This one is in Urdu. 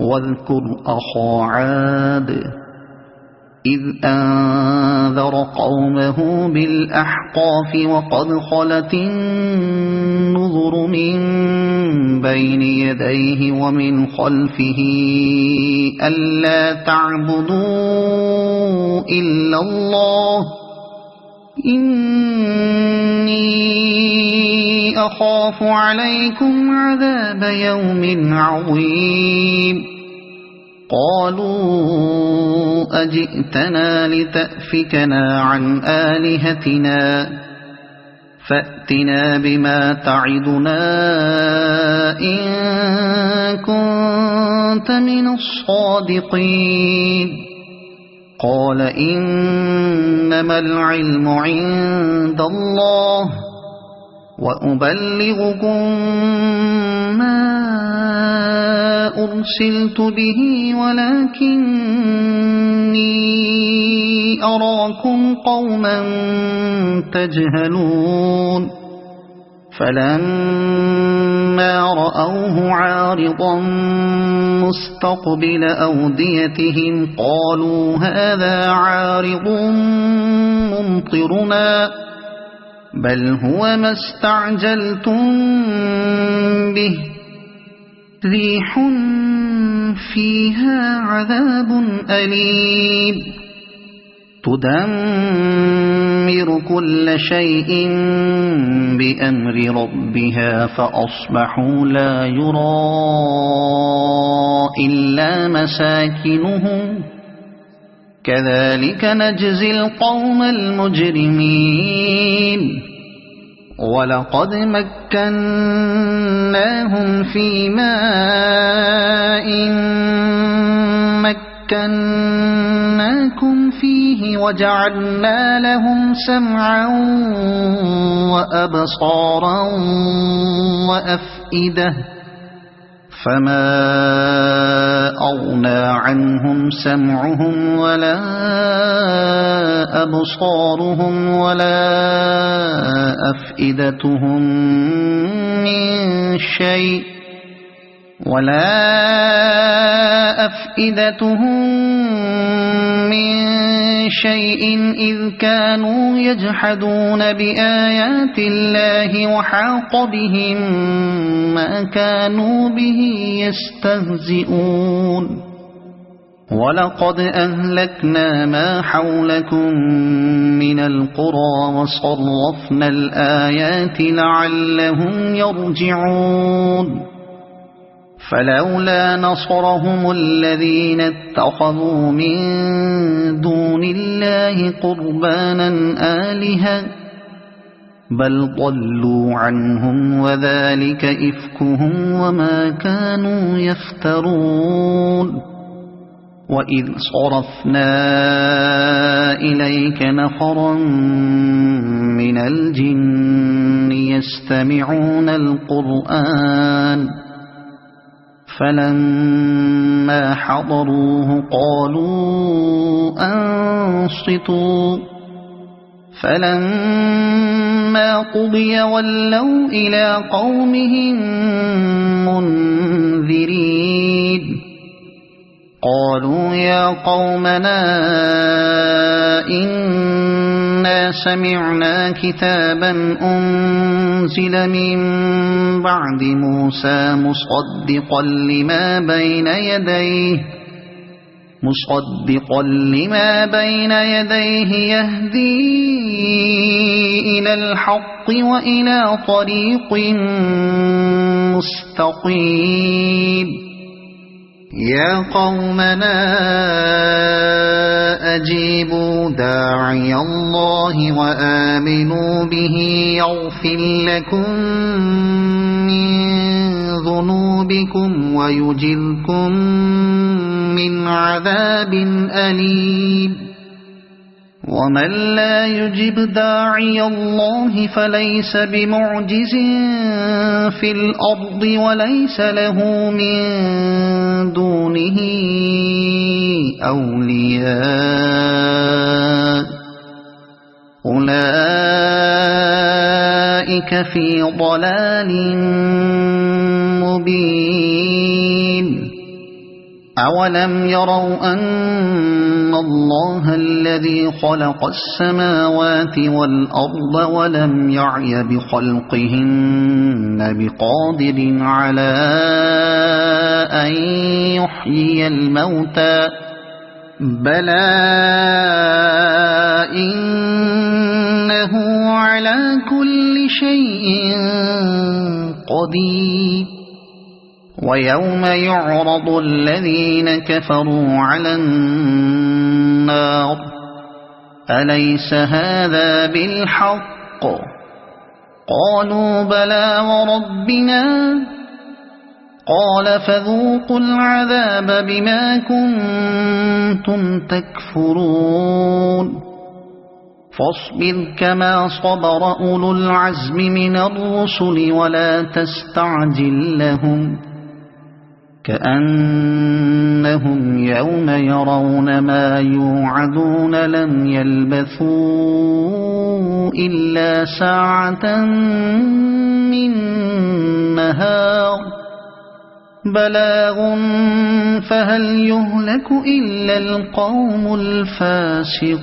واذكر أخا عاد إذ أنذر قومه بالأحقاف وقد خلت النذر من بين يديه ومن خلفه ألا تعبدوا إلا الله إني أخاف عليكم عذاب يوم عظيم قالوا أجئتنا لتأفكنا عن آلهتنا فأتنا بما تعدنا إن كنت من الصادقين قال إنما العلم عند الله وأبلغكم ما أرسلت به ولكني أراكم قوما تجهلون فلما رأوه عارضا مستقبل أوديتهم قالوا هذا عارض ممطرنا بل هو ما استعجلتم به ريح فيها عذاب أليم تدمر كل شيء بأمر ربها فأصبحوا لا يرى إلا مساكنهم كذلك نجزي القوم المجرمين ولقد مكناهم في ماء مكناكم فيه وجعلنا لهم سمعا وأبصارا وأفئدة فما أغنى عنهم سمعهم ولا أبصارهم ولا أفئدتهم من شيء إذ كانوا يجحدون بآيات الله وحاق بهم ما كانوا به يستهزئون ولقد أهلكنا ما حولكم من القرى وصرفنا الآيات لعلهم يرجعون فلولا نصرهم الذين اتخذوا من دون الله قربانا آلهة بل ضلوا عنهم وذلك إفكهم وما كانوا يفترون وإذ صرفنا إليك نفرا من الجن يستمعون القرآن فلما حضروه قالوا أنصتوا فلما قضي ولوا إلى قومهم منذرين قالوا يا قومنا إنا سمعنا كتابا أنزل من بعد موسى مصدقا لما بين يديه يهدي إلى الحق وإلى طريق مستقيم يا قومنا أجيبوا داعي الله وآمنوا به يغفر لكم من ذنوبكم ويجركم من عذاب أليم ومن لا يجب داعي الله فليس بمعجز في الأرض وليس له من دونه أولياء أولئك في ضلال مبين أولم يروا أن الله الذي خلق السماوات والأرض ولم يعي بخلقهن بقادر على أن يحيي الموتى بلى إنه على كل شيء قدير ويوم يعرض الذين كفروا على النار أليس هذا بالحق قالوا بلى وربنا قال فذوقوا العذاب بما كنتم تكفرون فاصبر كما صبر أولو العزم من الرسل ولا تستعجل لهم كأنهم يوم يرون ما يوعدون لم يلبثوا إلا ساعة من نهار بلاغ فهل يهلك إلا القوم الفاسقون